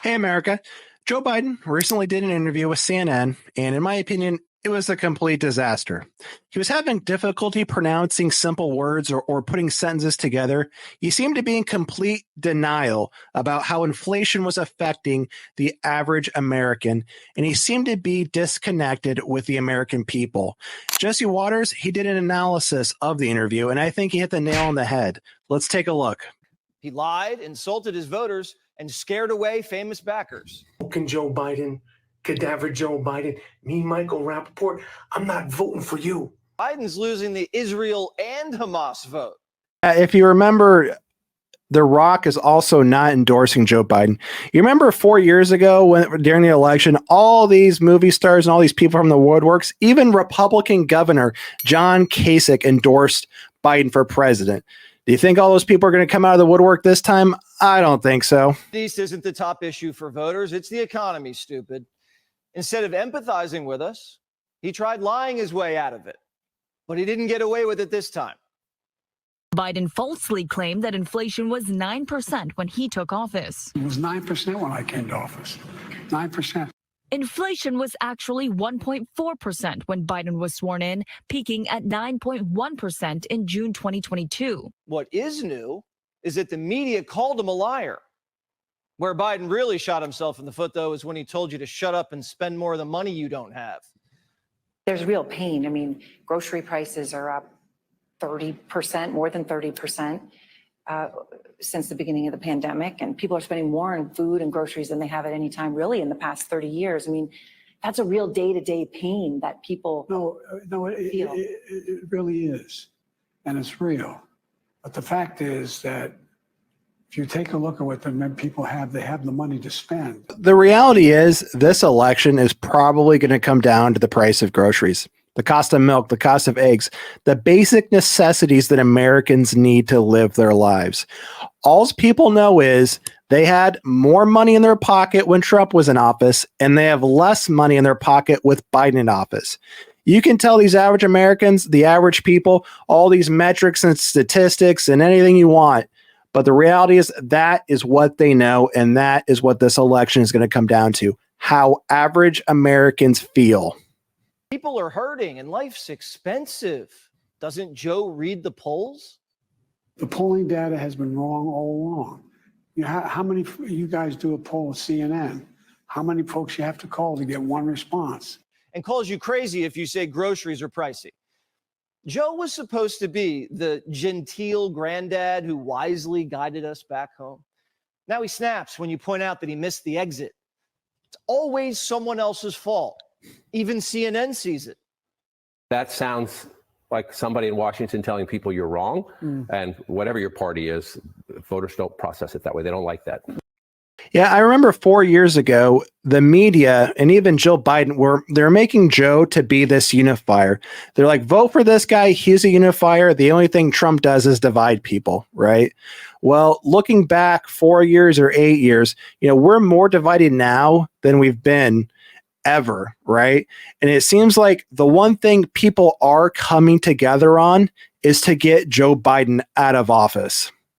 Hey, America. Joe Biden recently did an interview with CNN, and in my opinion, it was a complete disaster. He was having difficulty pronouncing simple words or putting sentences together. He seemed to be in complete denial about how inflation was affecting the average American, and he seemed to be disconnected with the American people. Jesse Waters, he did an analysis of the interview, and I think he hit the nail on the head. Let's take a look. He lied, insulted his voters, and scared away famous backers. Fucking Joe Biden, cadaver Joe Biden, me, Michael Rappaport, I'm not voting for you. Biden's losing the Israel and Hamas vote. If you remember, The Rock is also not endorsing Joe Biden. You remember 4 years ago when during the election, all these movie stars and all these people from the woodworks, even Republican Governor John Kasich endorsed Biden for president. Do you think all those people are going to come out of the woodwork this time? I don't think so. East isn't the top issue for voters. It's the economy, stupid. Instead of empathizing with us, he tried lying his way out of it. But he didn't get away with it this time. Biden falsely claimed that inflation was 9% when he took office. It was 9% when I came to office. 9%. Inflation was actually 1.4% when Biden was sworn in, peaking at 9.1% in June 2022. What is new is that the media called him a liar. Where Biden really shot himself in the foot, though, is when he told you to shut up and spend more of the money you don't have. There's real pain. I mean, grocery prices are up 30%, more than 30%. Since the beginning of the pandemic, and people are spending more on food and groceries than they have at any time really in the past 30 years. I mean, that's a real day-to-day pain that people feel. It really is, and it's real. But the fact is that if you take a look at what the people have, they have the money to spend. The reality is this election is probably going to come down to the price of groceries, the cost of milk, the cost of eggs, the basic necessities that Americans need to live their lives. All people know is they had more money in their pocket when Trump was in office, and they have less money in their pocket with Biden in office. You can tell these average Americans, the average people, all these metrics and statistics and anything you want. But the reality is that is what they know, and that is what this election is going to come down to, how average Americans feel. People are hurting and life's expensive. Doesn't Joe read the polls? The polling data has been wrong all along. How many you guys do a poll at CNN? How many folks you have to call to get one response? And calls you crazy if you say groceries are pricey. Joe was supposed to be the genteel granddad who wisely guided us back home. Now he snaps when you point out that he missed the exit. It's always someone else's fault. Even CNN sees it. That sounds like somebody in Washington telling people you're wrong. And whatever your party is, voters don't process it that way. They don't like that. Yeah, I remember 4 years ago, the media and even Jill Biden they're making Joe to be this unifier. They're like, vote for this guy. He's a unifier. The only thing Trump does is divide people, right? Well, looking back 4 years or 8 years, we're more divided now than we've been ever, right? And it seems like the one thing people are coming together on is to get Joe Biden out of office.